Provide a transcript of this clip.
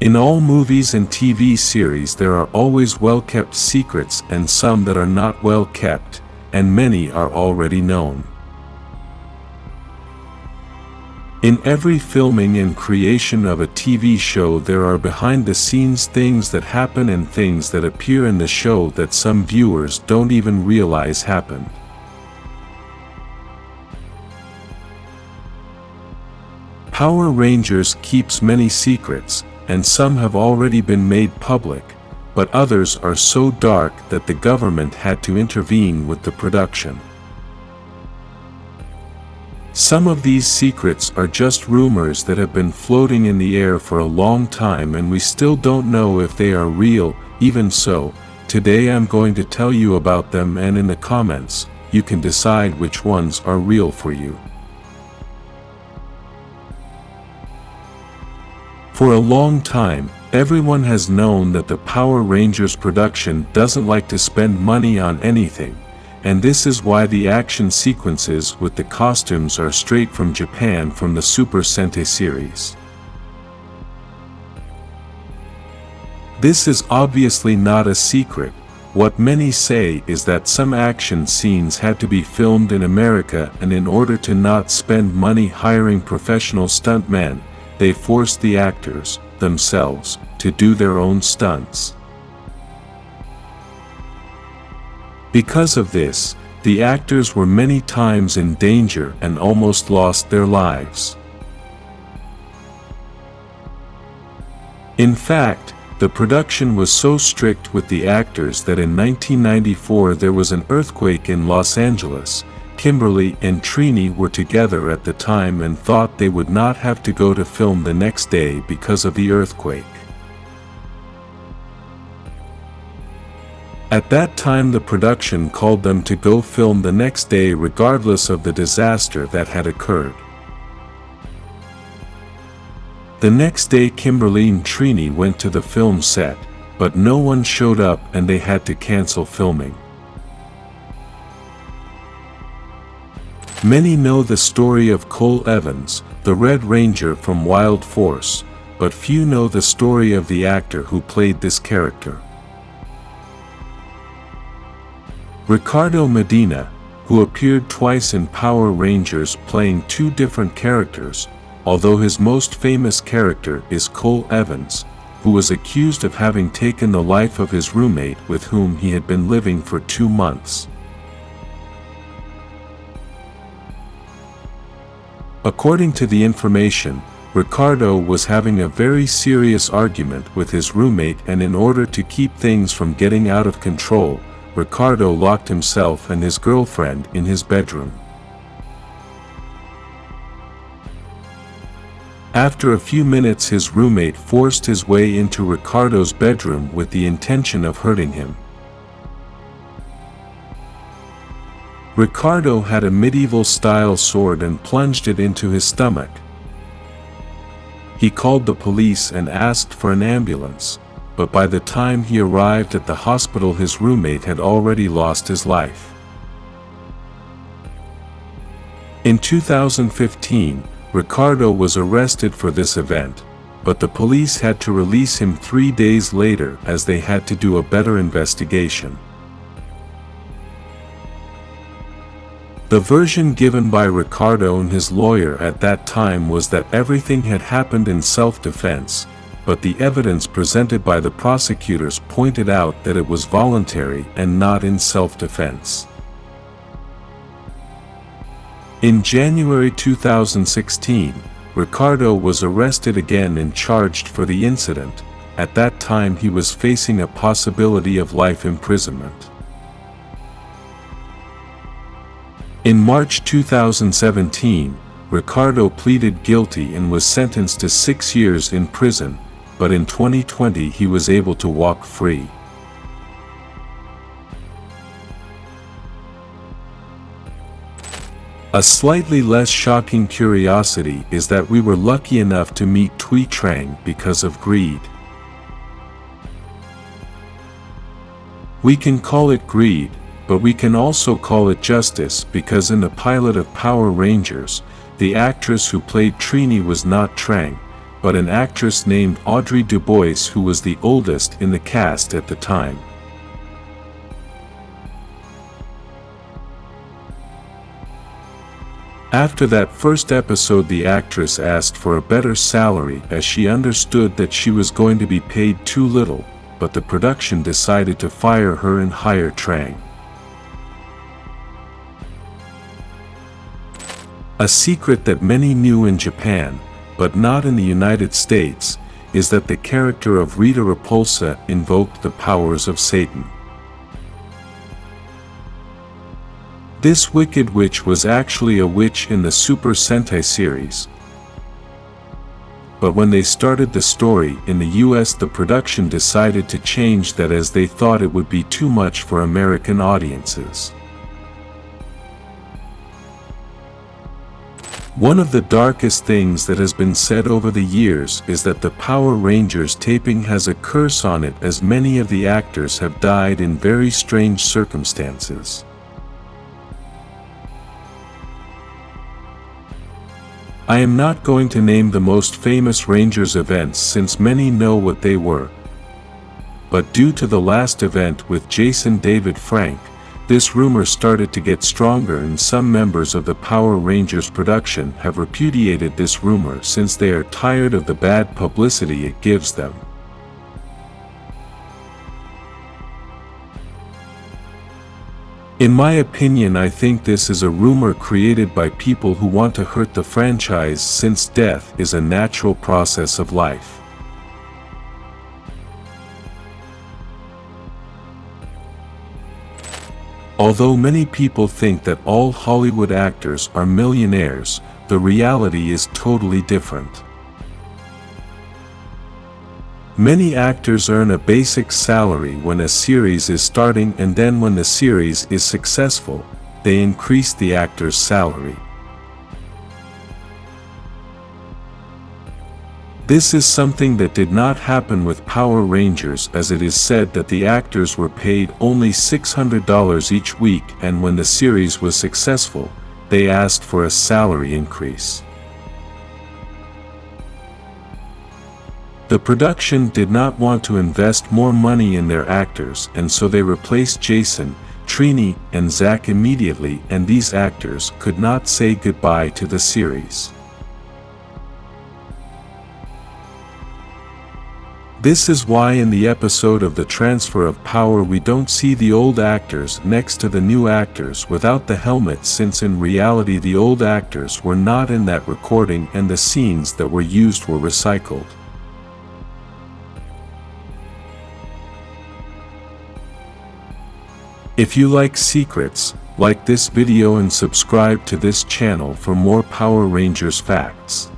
In all movies and TV series there are always well-kept secrets and some that are not well kept, and many are already known. In every filming and creation of a TV show there are behind-the-scenes things that happen and things that appear in the show that some viewers don't even realize happened. Power Rangers keeps many secrets, and some have already been made public, but others are so dark that the government had to intervene with the production. Some of these secrets are just rumors that have been floating in the air for a long time and we still don't know if they are real. Even so, today I'm going to tell you about them, and in the comments, you can decide which ones are real for you. For a long time, everyone has known that the Power Rangers production doesn't like to spend money on anything, and this is why the action sequences with the costumes are straight from Japan from the Super Sentai Series. This is obviously not a secret. What many say is that some action scenes had to be filmed in America, and in order to not spend money hiring professional stuntmen, they forced the actors, themselves, to do their own stunts. Because of this, the actors were many times in danger and almost lost their lives. In fact, the production was so strict with the actors that in 1994 there was an earthquake in Los Angeles. Kimberly and Trini were together at the time and thought they would not have to go to film the next day because of the earthquake. At that time the production called them to go film the next day regardless of the disaster that had occurred. The next day Kimberly and Trini went to the film set, but no one showed up and they had to cancel filming. Many know the story of Cole Evans, the Red Ranger from Wild Force, but few know the story of the actor who played this character. Ricardo Medina, who appeared twice in Power Rangers playing two different characters, although his most famous character is Cole Evans, who was accused of having taken the life of his roommate with whom he had been living for 2 months. According to the information, Ricardo was having a very serious argument with his roommate, and in order to keep things from getting out of control, Ricardo locked himself and his girlfriend in his bedroom. After a few minutes his roommate forced his way into Ricardo's bedroom with the intention of hurting him. Ricardo had a medieval-style sword and plunged it into his stomach. He called the police and asked for an ambulance, but by the time he arrived at the hospital his roommate had already lost his life. In 2015, Ricardo was arrested for this event, but the police had to release him 3 days later as they had to do a better investigation. The version given by Ricardo and his lawyer at that time was that everything had happened in self-defense, but the evidence presented by the prosecutors pointed out that it was voluntary and not in self-defense. In January 2016, Ricardo was arrested again and charged for the incident. At that time he was facing a possibility of life imprisonment. In March 2017, Ricardo pleaded guilty and was sentenced to 6 years in prison, but in 2020 he was able to walk free. A slightly less shocking curiosity is that we were lucky enough to meet Tui Trang because of greed. We can call it greed, but we can also call it justice, because in the pilot of Power Rangers, the actress who played Trini was not Trang, but an actress named Audrey DuBois, who was the oldest in the cast at the time. After that first episode, the actress asked for a better salary as she understood that she was going to be paid too little, but the production decided to fire her and hire Trang. A secret that many knew in Japan, but not in the United States, is that the character of Rita Repulsa invoked the powers of Satan. This wicked witch was actually a witch in the Super Sentai series. But when they started the story in the US, the production decided to change that as they thought it would be too much for American audiences. One of the darkest things that has been said over the years is that the Power Rangers taping has a curse on it, as many of the actors have died in very strange circumstances. I am not going to name the most famous Rangers events since many know what they were. But due to the last event with Jason David Frank, this rumor started to get stronger, and some members of the Power Rangers production have repudiated this rumor since they are tired of the bad publicity it gives them. In my opinion, I think this is a rumor created by people who want to hurt the franchise, since death is a natural process of life. Although many people think that all Hollywood actors are millionaires, the reality is totally different. Many actors earn a basic salary when a series is starting, and then when the series is successful, they increase the actor's salary. This is something that did not happen with Power Rangers, as it is said that the actors were paid only $600 each week, and when the series was successful, they asked for a salary increase. The production did not want to invest more money in their actors, and so they replaced Jason, Trini, and Zach immediately, and these actors could not say goodbye to the series. This is why in the episode of the transfer of power we don't see the old actors next to the new actors without the helmets, since in reality the old actors were not in that recording and the scenes that were used were recycled. If you like secrets, like this video and subscribe to this channel for more Power Rangers facts.